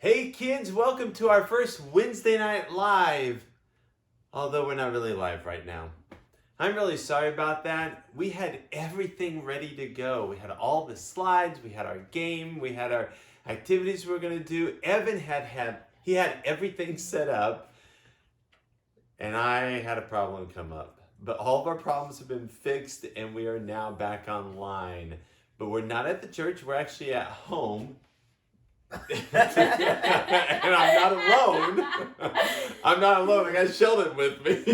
Hey kids, welcome to our first Wednesday night live. Although we're not really live right now. I'm really sorry about that. We had everything ready to go. We had all the slides, we had our game, we had our activities we were going to do. Evan had everything set up, and I had a problem come up. But all of our problems have been fixed, and we are now back online. But we're not at the church, we're actually at home. And I'm not alone. I'm not alone. I got Sheldon with me.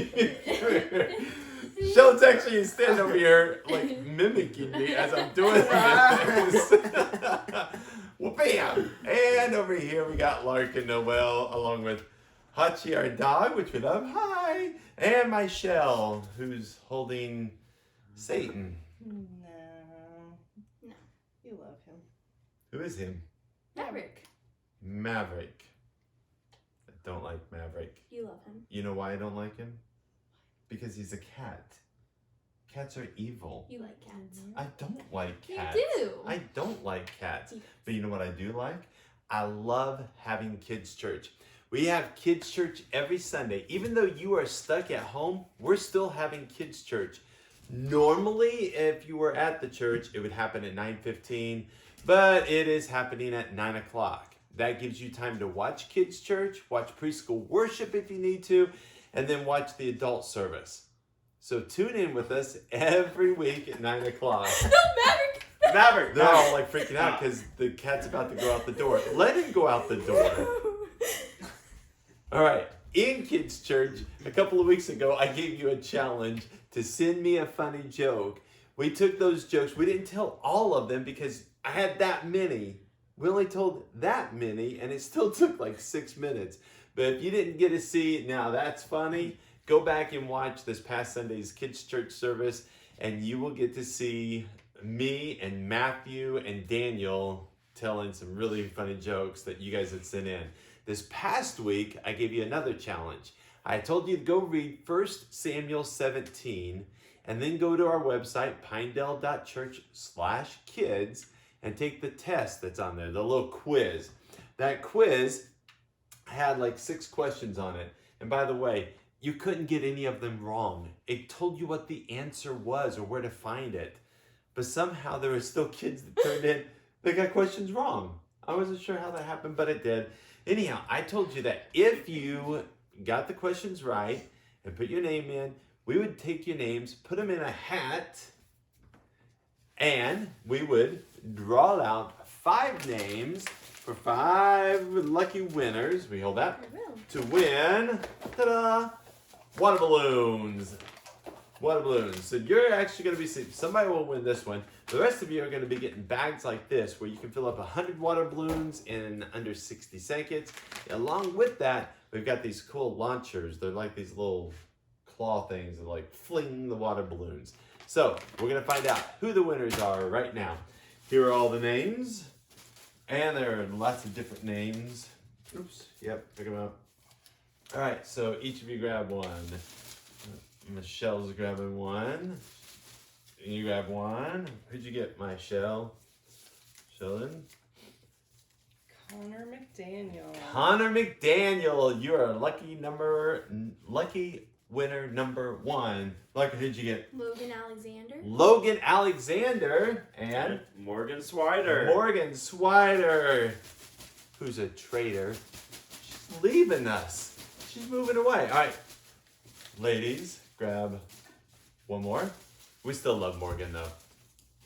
Sheldon's actually standing over here, like mimicking me as I'm doing this. Well, bam! And over here we got Lark and Noel, along with Hachi, our dog, which we love. Hi, and my Shell, who's holding Satan. No, you love him. Who is him? Maverick. I don't like Maverick. You love him. You know why I don't like him? Because he's a cat. Cats are evil. You like cats. I don't like cats. You do. I don't like cats. But you know what I do like? I love having kids' church. We have kids' church every Sunday. Even though you are stuck at home, we're still having kids' church. Normally, if you were at the church, it would happen at 9:15. But it is happening at 9 o'clock. That gives you time to watch kids' church, watch preschool worship if you need to, and then watch the adult service. So tune in with us every week at 9 o'clock. No, Maverick! Maverick! They're all like freaking out because the cat's about to go out the door. Let him go out the door. All right. In kids' church, a couple of weeks ago, I gave you a challenge to send me a funny joke. We took those jokes. We didn't tell all of them because I had that many. We only told that many, and it still took like 6 minutes. But if you didn't get to see, now that's funny, go back and watch this past Sunday's kids' church service, and you will get to see me and Matthew and Daniel telling some really funny jokes that you guys had sent in. This past week, I gave you another challenge. I told you to go read 1 Samuel 17, and then go to our website, pinedale.church/kids, and take the test that's on there, the little quiz. That quiz had like 6 questions on it. And by the way, you couldn't get any of them wrong. It told you what the answer was or where to find it. But somehow there were still kids that turned in, they got questions wrong. I wasn't sure how that happened, but it did. Anyhow, I told you that if you got the questions right and put your name in, we would take your names, put them in a hat, and we would draw out 5 names for 5 lucky winners. We hold that to win, ta-da, water balloons. Water balloons. So you're actually going to be, somebody will win this one. The rest of you are going to be getting bags like this where you can fill up 100 water balloons in under 60 seconds. Along with that, we've got these cool launchers. They're like these little claw things that like fling the water balloons. So we're going to find out who the winners are right now. Here are all the names. And there are lots of different names. Oops. Yep. Pick them up. All right. So each of you grab one. Michelle's grabbing one. You grab one. Who'd you get, Michelle? Sheldon? Connor McDaniel. Connor McDaniel. You are lucky winner number 1. Lucky, who'd you get? Logan Alexander. Logan Alexander and Morgan Swider. Morgan Swider, who's a traitor. She's leaving us. She's moving away. All right, ladies, grab one more. We still love Morgan though.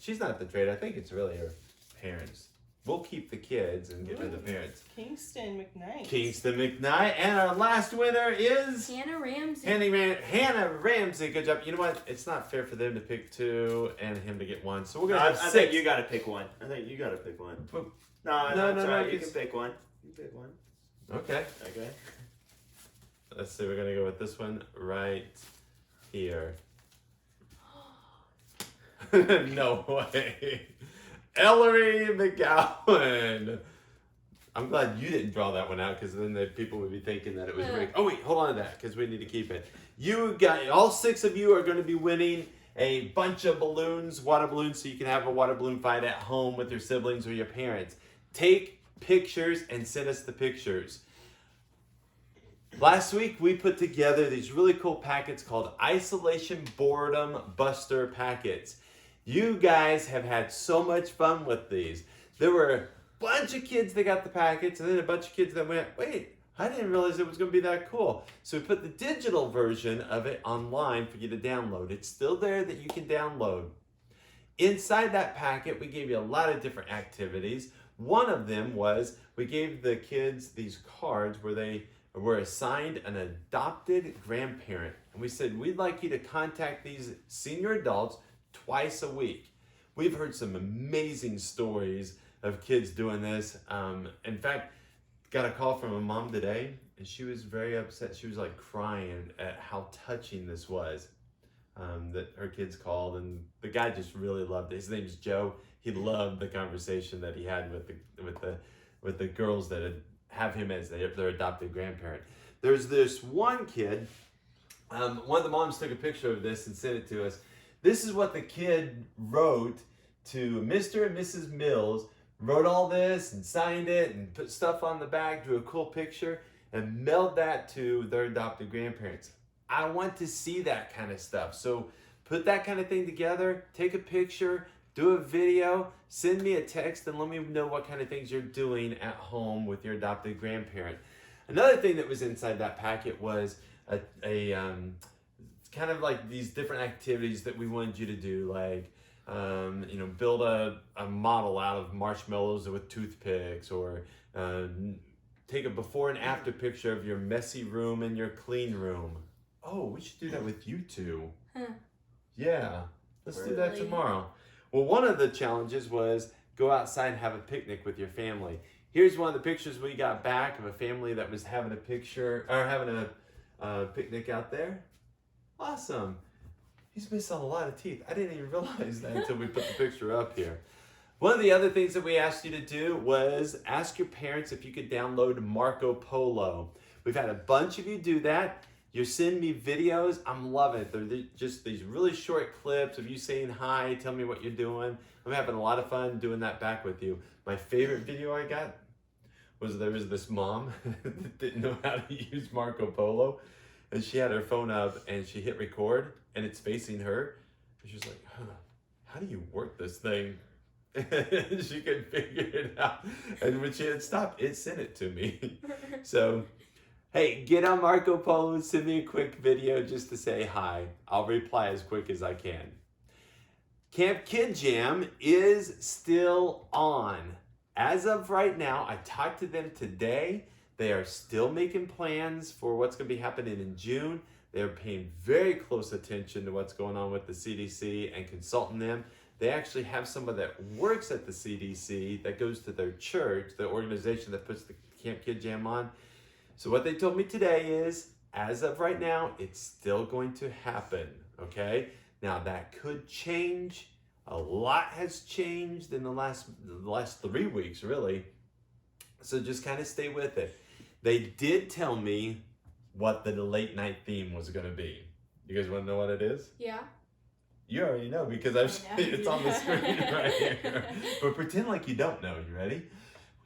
She's not the traitor. I think it's really her parents. We'll keep the kids and get rid of the parents. Kingston McKnight. Kingston McKnight. And our last winner is Hannah Ramsey. Hannah Ramsey. Good job. You know what? It's not fair for them to pick 2 and him to get 1. So we're going to have 6. I think you got to pick one. I think you got to pick one. No, you can pick one. You pick one. Okay. Okay. Let's see. We're going to go with this one right here. No way. Ellery McGowan. I'm glad you didn't draw that one out because then the people would be thinking that it was rigged. Oh wait, hold on to that because we need to keep it. You got all 6 of you are going to be winning a bunch of balloons, water balloons, so you can have a water balloon fight at home with your siblings or your parents. Take pictures and send us the pictures. Last week, we put together these really cool packets called Isolation Boredom Buster Packets. You guys have had so much fun with these. There were a bunch of kids that got the packets, and then a bunch of kids that went, wait, I didn't realize it was going to be that cool. So we put the digital version of it online for you to download. It's still there that you can download. Inside that packet, we gave you a lot of different activities. One of them was we gave the kids these cards where they were assigned an adopted grandparent. And we said, we'd like you to contact these senior adults twice a week. We've heard some amazing stories of kids doing this. In fact, got a call from a mom today, and she was very upset. She was like crying at how touching this was. That her kids called, and the guy just really loved it. His name's Joe. He loved the conversation that he had with the girls that have him as their adopted grandparent. There's this one kid. One of the moms took a picture of this and sent it to us. This is what the kid wrote to Mr. and Mrs. Mills. Wrote all this and signed it and put stuff on the back, drew a cool picture, and mailed that to their adopted grandparents. I want to see that kind of stuff. So put that kind of thing together, take a picture, do a video, send me a text, and let me know what kind of things you're doing at home with your adopted grandparent. Another thing that was inside that packet was a kind of like these different activities that we wanted you to do, like build a model out of marshmallows with toothpicks, or take a before and after picture of your messy room and your clean room. Oh, we should do that with you two. Huh. Yeah, let's do that tomorrow. Well, one of the challenges was go outside and have a picnic with your family. Here's one of the pictures we got back of a family that was having a picnic out there. Awesome. He's missing a lot of teeth. I didn't even realize that until we put the picture up here. One of the other things that we asked you to do was ask your parents if you could download Marco Polo. We've had a bunch of you do that. You're sending me videos. I'm loving it. They're just these really short clips of you saying hi, tell me what you're doing. I'm having a lot of fun doing that back with you. My favorite video I got was there was this mom that didn't know how to use Marco Polo. And she had her phone up and she hit record and it's facing her. And she's like, how do you work this thing? And she couldn't figure it out. And when she had stopped, it sent it to me. So, hey, get on Marco Polo, send me a quick video just to say hi. I'll reply as quick as I can. Camp KidJam is still on. As of right now, I talked to them today. They are still making plans for what's going to be happening in June. They're paying very close attention to what's going on with the CDC and consulting them. They actually have someone that works at the CDC that goes to their church, the organization that puts the Camp KidJam on. So what they told me today is, as of right now, it's still going to happen, okay? Now that could change. A lot has changed in the last 3 weeks, really. So just kind of stay with it. They did tell me what the late night theme was going to be. You guys want to know what it is? Yeah. You already know because it's on the screen right here. But pretend like you don't know. You ready?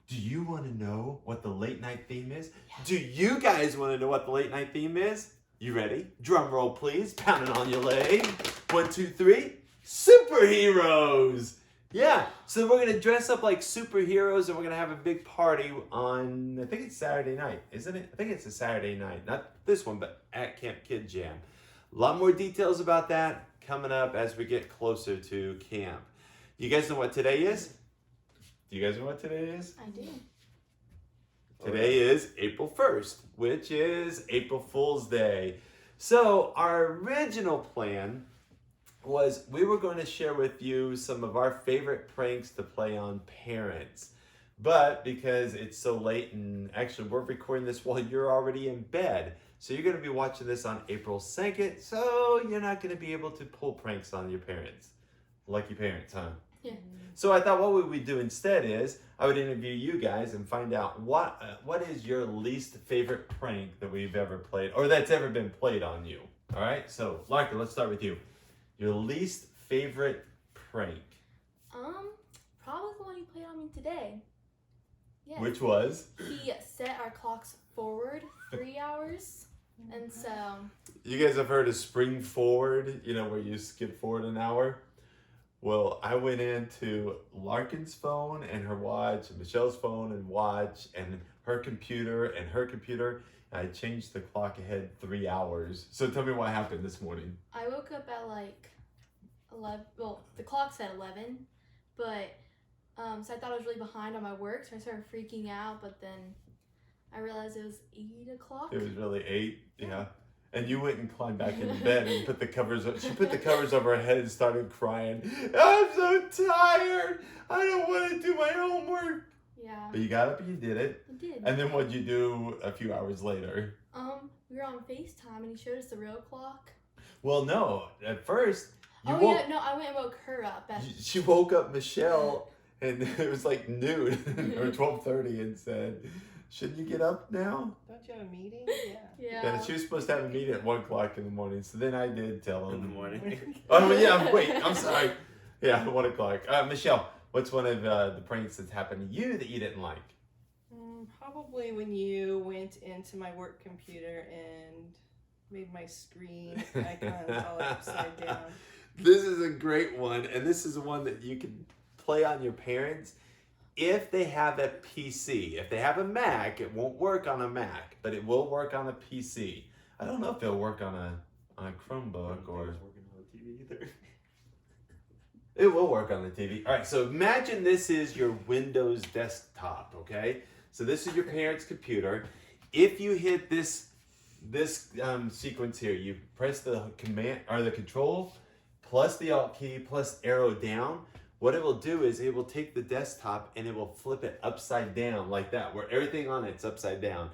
Do you want to know what the late night theme is? Yeah. Do you guys want to know what the late night theme is? You ready? Drum roll, please. Pounding on your leg. 1, 2, 3. Superheroes. Yeah, so we're going to dress up like superheroes and we're going to have a big party on, I think it's Saturday night, isn't it? I think it's a Saturday night. Not this one, but at Camp KidJam. A lot more details about that coming up as we get closer to camp. You guys know what today is? Do you guys know what today is? I do. Today is April 1st, which is April Fool's Day. So our original plan was we were going to share with you some of our favorite pranks to play on parents. But because it's so late, and actually we're recording this while you're already in bed, so you're going to be watching this on April 2nd, so you're not going to be able to pull pranks on your parents. Lucky parents, huh? Yeah. So I thought what we would do instead is I would interview you guys and find out what is your least favorite prank that we've ever played, or that's ever been played on you. All right, so Larkin, let's start with you. Your least favorite prank? Probably the one you played on me today. Yes. Which was? He set our clocks forward 3 hours, and so. You guys have heard of spring forward, you know, where you skip forward an hour? Well, I went into Larkin's phone and her watch, and Michelle's phone and watch, and her computer and her computer. And I changed the clock ahead 3 hours. So tell me what happened this morning. I woke up at like 11. Well, the clock said 11, but so I thought I was really behind on my work, so I started freaking out. But then I realized it was 8 o'clock. It was really 8, yeah. And you went and climbed back into bed and put the covers up. She put the covers over her head and started crying. I'm so tired. I don't want to do my homework. Yeah. But you got up and you did it. I did. And then what'd you do a few hours later? We were on FaceTime and he showed us the real clock. Well, no. At first, I went and woke her up. She woke up Michelle and it was like noon or 12:30 and said, shouldn't you get up now? Don't you have a meeting? Yeah. Yeah, she was supposed to have a meeting at 1 o'clock in the morning. So then I did tell him. In the morning. Oh, yeah, wait, I'm sorry. Yeah, 1 o'clock. Michelle, what's one of the pranks that's happened to you that you didn't like? Probably when you went into my work computer and made my screen icons all upside down. This is a great one, and this is one that you can play on your parents if they have a PC. If they have a Mac, it won't work on a Mac, but it will work on a PC. I don't know if it'll work on a Chromebook or working on the TV either. it will work on the TV. All right, so imagine this is your Windows desktop, okay? So this is your parents' computer. If you hit this sequence here, you press the command or the control plus the Alt key plus arrow down. What it will do is it will take the desktop and it will flip it upside down like that, where everything on it's upside down.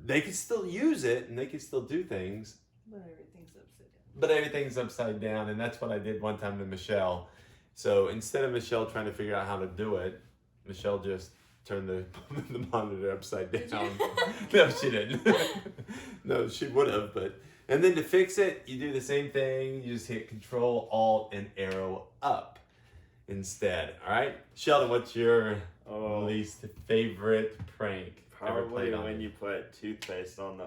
They can still use it and they can still do things. But everything's upside down. But everything's upside down, and that's what I did one time to Michelle. So instead of Michelle trying to figure out how to do it, Michelle just turned the monitor upside down. No, she didn't. No, she would have, but... And then to fix it, you do the same thing. You just hit Control, Alt, and arrow up instead. All right, Sheldon, what's your least favorite prank? Probably when you put toothpaste on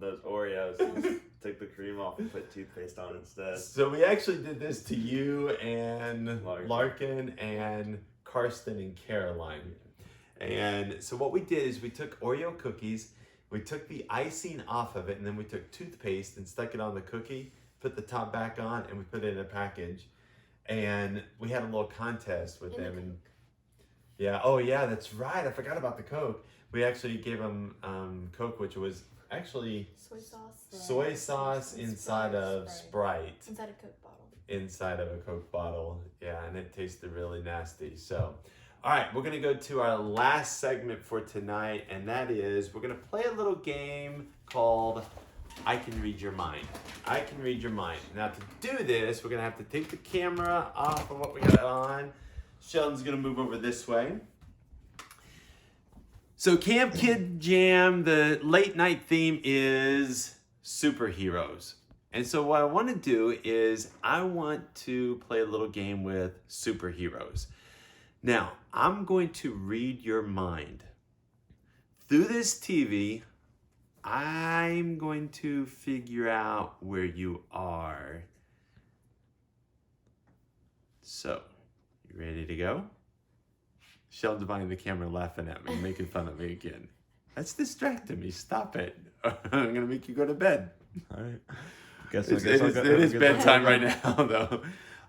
those Oreos. Took the cream off and put toothpaste on instead. So we actually did this to you and Larkin and Karsten and Caroline. And so what we did is we took Oreo cookies, we took the icing off of it, and then we took toothpaste and stuck it on the cookie, put the top back on, and we put it in a package. And we had a little contest with them. And yeah, oh yeah, that's right. I forgot about the Coke. We actually gave them Coke, which was actually soy sauce inside of Sprite. Inside a Coke bottle. Inside of a Coke bottle. Yeah, and it tasted really nasty. So, all right, we're going to go to our last segment for tonight, and that is we're going to play a little game called I Can Read Your Mind. I Can Read Your Mind. Now, to do this, we're going to have to take the camera off of what we got on. Sheldon's going to move over this way. So Camp Kid Jam, the late night theme is superheroes. And so what I want to do is I want to play a little game with superheroes. Now, I'm going to read your mind. Through this TV, I'm going to figure out where you are. So, you ready to go? Sheldon's behind the camera laughing at me, making fun of me again. That's distracting me. Stop it. I'm going to make you go to bed. All right. It is bedtime right now, though.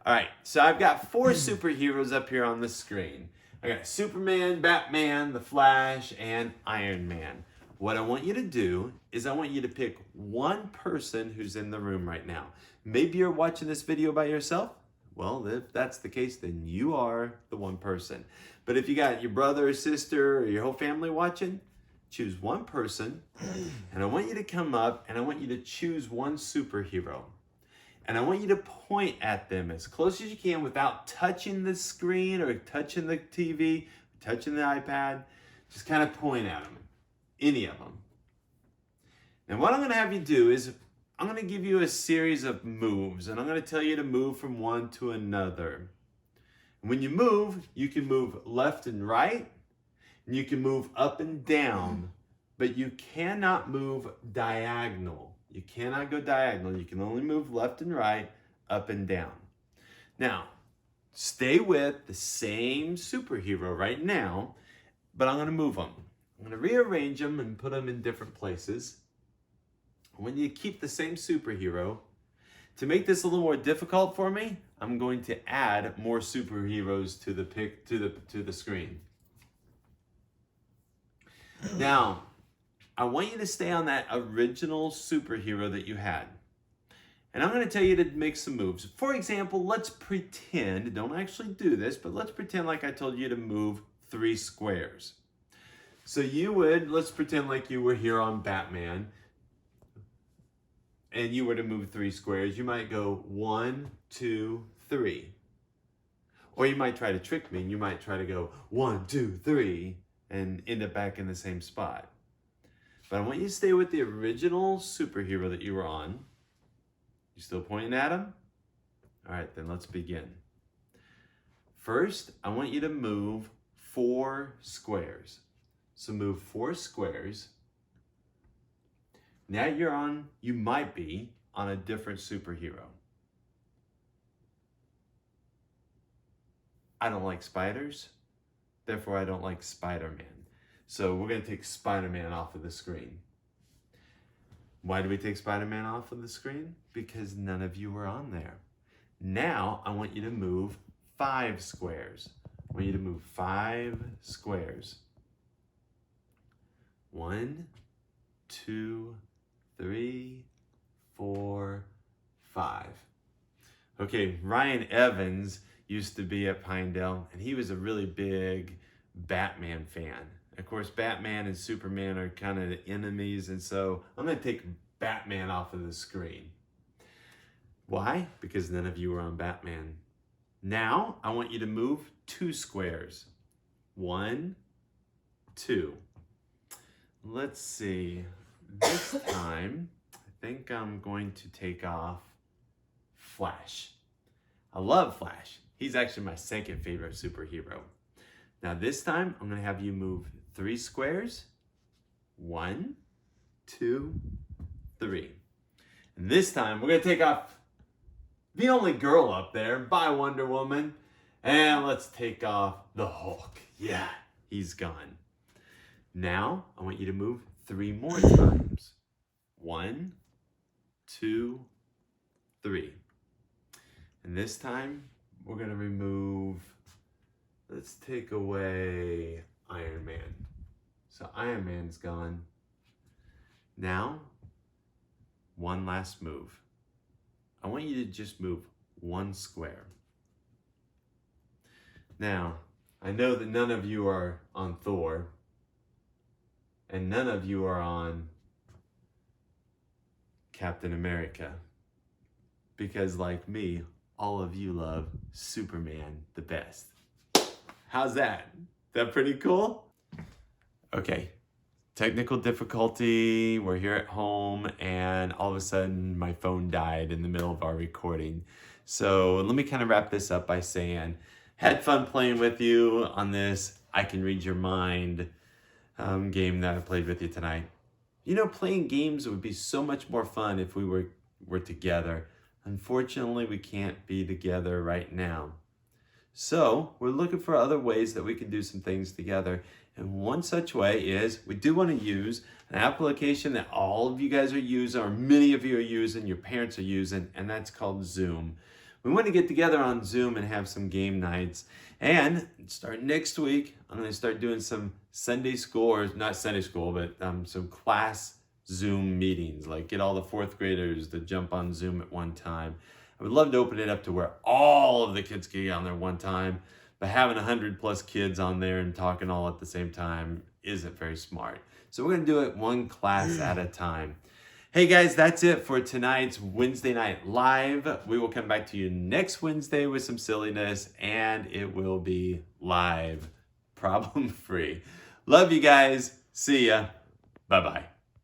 All right. So I've got 4 superheroes up here on the screen. I got Superman, Batman, The Flash, and Iron Man. What I want you to do is I want you to pick one person who's in the room right now. Maybe you're watching this video by yourself. Well, if that's the case, then you are the one person. But if you got your brother or sister or your whole family watching, choose one person, and I want you to come up and I want you to choose one superhero. And I want you to point at them as close as you can without touching the screen or touching the TV, touching the iPad. Just kind of point at them, any of them. And what I'm going to have you do is I'm going to give you a series of moves, and I'm going to tell you to move from one to another. When you move, you can move left and right. And you can move up and down, but you cannot move diagonal. You cannot go diagonal. You can only move left and right, up and down. Now, stay with the same superhero right now, but I'm going to move them. I'm going to rearrange them and put them in different places. When you keep the same superhero, to make this a little more difficult for me, I'm going to add more superheroes to the screen. Now, I want you to stay on that original superhero that you had. And I'm going to tell you to make some moves. For example, let's pretend, don't actually do this, but let's pretend like I told you to move 3 squares. So let's pretend like you were here on Batman, and you were to move 3 squares. You might go 1, 2, 3. Or you might try to trick me, and you might try to go 1, 2, 3, and end up back in the same spot. But I want you to stay with the original superhero that you were on. You still pointing at him? All right, then let's begin. First, I want you to move 4 squares. So move 4 squares. Now you might be on a different superhero. I don't like spiders, therefore I don't like Spider-Man. So we're going to take Spider-Man off of the screen. Why do we take Spider-Man off of the screen? Because none of you were on there. Now I want you to move 5 squares. I want you to move 5 squares. 1, 2, 3, 4, 5. Okay, Ryan Evans used to be at Pinedale, and he was a really big Batman fan. Of course, Batman and Superman are kind of the enemies, and so I'm going to take Batman off of the screen. Why? Because none of you were on Batman. Now, I want you to move 2 squares. 1, 2. Let's see. This time, I think I'm going to take off Flash. I love Flash. He's actually my second favorite superhero. Now this time, I'm going to have you move 3 squares. 1, 2, 3. And this time, we're going to take off the only girl up there, by Wonder Woman. And let's take off the Hulk. Yeah, he's gone. Now, I want you to move 3 more times. 1, 2, 3. And this time, we're going to remove, let's take away Iron Man. So Iron Man's gone. Now, one last move. I want you to just move 1 square. Now, I know that none of you are on Thor, and none of you are on Captain America, because like me, all of you love Superman the best. How's that? Is that pretty cool? Okay, technical difficulty. We're here at home, and all of a sudden my phone died in the middle of our recording. So let me kind of wrap this up by saying, had fun playing with you on this I Can Read Your Mind game that I played with you tonight. You know, playing games would be so much more fun if we were together. Unfortunately, we can't be together right now. So we're looking for other ways that we can do some things together. And one such way is we do want to use an application that all of you guys are using, or many of you are using, your parents are using, and that's called Zoom. We want to get together on Zoom and have some game nights. And start next week, I'm going to start doing some Sunday school, or not Sunday school, but some class Zoom meetings, like get all the 4th graders to jump on Zoom at one time. I would love to open it up to where all of the kids can get on there one time, but having 100+ kids on there and talking all at the same time isn't very smart. So we're going to do it one class at a time. Hey guys, that's it for tonight's Wednesday Night Live. We will come back to you next Wednesday with some silliness, and it will be live, problem-free. Love you guys. See ya. Bye-bye.